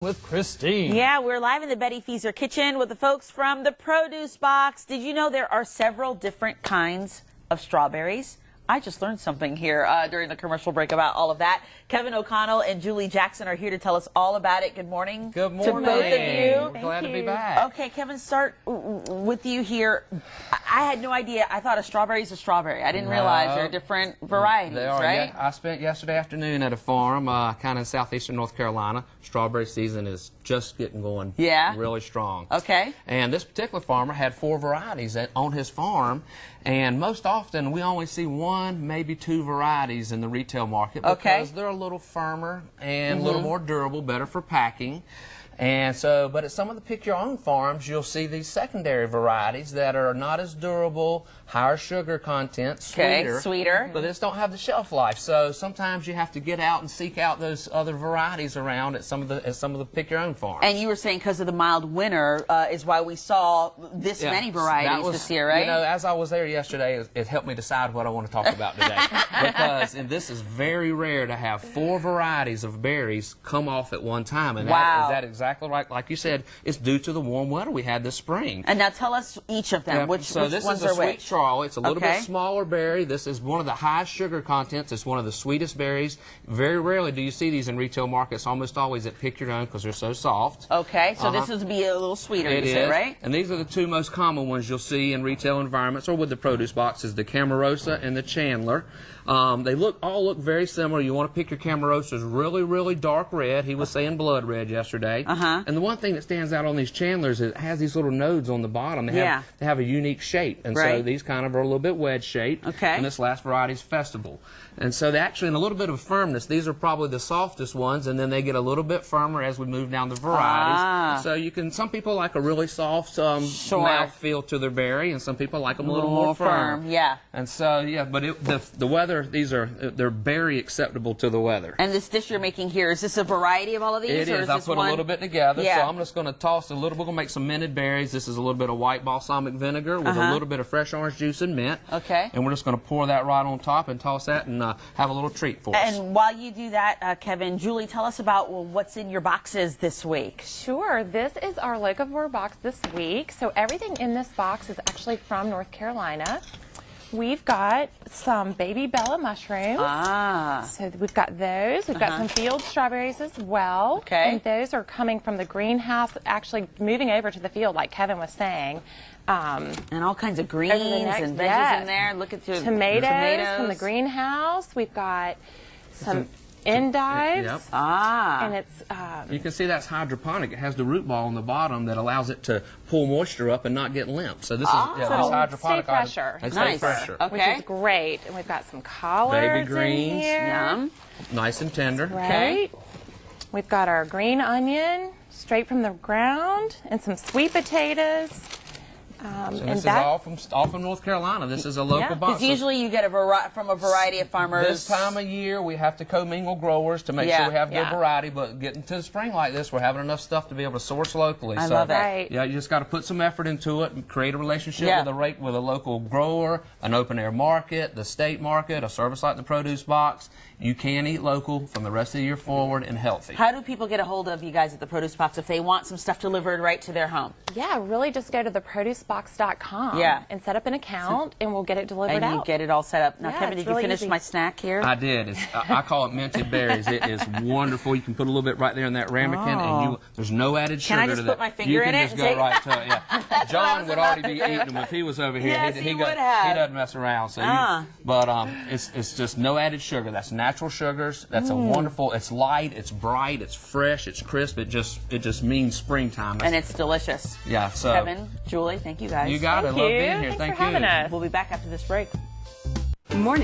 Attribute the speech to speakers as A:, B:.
A: With Christine.
B: Yeah, we're live in the Betty Feeser kitchen with the folks from the Produce Box. Did you know there are several different kinds of strawberries? I just learned something here during the commercial break about all of that. Kevin O'Connell and Julie Jackson are here to tell us all about it. Good morning.
A: Good morning.
B: To both of you.
A: We're glad to be back.
B: Okay, Kevin, start with you here. I had no idea. I thought a strawberry is a strawberry. I didn't realize there are different varieties,
A: They are,
B: right?
A: yeah. I spent yesterday afternoon at a farm kind of in southeastern North Carolina. Strawberry season is just getting going really strong.
B: Okay.
A: And this particular farmer had 4 varieties on his farm, and most often we only see 1, maybe 2 varieties in the retail market because they're a little firmer and a little more durable, better for packing. And so, but at some of the pick-your-own farms, you'll see these secondary varieties that are not as durable, higher sugar content, sweeter, but they just don't have the shelf life. So sometimes you have to get out and seek out those other varieties around at some of the pick-your-own farms.
B: And you were saying because of the mild winter is why we saw this many varieties this year, right?
A: You know, as I was there yesterday, it helped me decide what I want to talk about today. Because this is very rare to have 4 varieties of berries come off at one time. And that is exactly right. Like you said, it's due to the warm weather we had this spring.
B: And now tell us each of them. Which
A: this
B: ones
A: is a
B: are
A: sweet
B: which?
A: straw. It's a little bit smaller berry. This is one of the highest sugar contents. It's one of the sweetest berries. Very rarely do you see these in retail markets. Almost always at pick your own because they're so soft.
B: Okay, so this is be a little sweeter,
A: it
B: you say, right?
A: And these are the 2 most common ones you'll see in retail environments or with the produce boxes, the Camarosa and the Chandler. They all look very similar. You want to pick your Camarosas really, really dark red. He was saying blood red yesterday. And the one thing that stands out on these Chandlers is it has these little nodes on the bottom. They have a unique shape. And so these kind of are a little bit wedge shaped. And this last variety is Festival. And so they actually, in a little bit of firmness, these are probably the softest ones, and then they get a little bit firmer as we move down the varieties. So some people like a really soft mouth feel to their berry, and some people like them a little more firm. And so, but the weather, they're very acceptable to the weather.
B: And this dish you're making here, is this a variety of all of these?
A: It is. I put a little bit together, so I'm just going to toss a little. We're going to make some minted berries. This is a little bit of white balsamic vinegar with a little bit of fresh orange juice and mint. And we're just going to pour that right on top and toss that and have a little treat for us.
B: And while you do that, Kevin, Julie, tell us about what's in your boxes this week.
C: Sure. This is our locavore box this week. So everything in this box is actually from North Carolina. We've got some baby Bella mushrooms. So we've got those. We've got some field strawberries as well. And those are coming from the greenhouse, actually moving over to the field, like Kevin was saying.
B: And all kinds of greens and veggies in there. Look at your
C: tomatoes from the greenhouse. We've got some endives. And it's
A: you can see that's hydroponic. It has the root ball on the bottom that allows it to pull moisture up and not get limp. So this is hydroponic.
C: Stay fresher.
A: Stay fresher.
C: Which is great. And we've got some collards
A: baby greens.
C: in here.
B: Yum.
A: Nice and tender.
C: We've got our green onion straight from the ground and some sweet potatoes.
A: So this is all from North Carolina. This is a local box.
B: Because usually you get from a variety of farmers.
A: This time of year, we have to commingle growers to make sure we have good variety. But getting to the spring like this, we're having enough stuff to be able to source locally.
B: I love it.
A: Yeah, you just got to put some effort into it and create a relationship with a local grower, an open air market, the state market, a service like the Produce Box. You can eat local from the rest of the year forward and healthy.
B: How do people get a hold of you guys at the Produce Box if they want some stuff delivered right to their home?
C: Yeah, really just go to theproducebox.com and set up an account, and we'll get it delivered out.
B: And you get it all set up. Now, Kevin, did you finish my snack here?
A: I did. I call it minted berries. It is wonderful. You can put a little bit right there in that ramekin, and there's no added sugar to that.
B: Can I just put my finger in it?
A: You can just go right to it. John would already be eating them if he was over here.
B: Yes, he would have.
A: He doesn't mess around. So but it's just no added sugar. That's natural sugars. That's a wonderful. It's light. It's bright. It's fresh. It's crisp. It just means springtime.
B: And it's delicious.
A: Yeah. So
B: Kevin, Julie, thank you guys.
A: You got it. Love being here.
C: Thanks for having us.
B: We'll be back after this break.
D: Morning.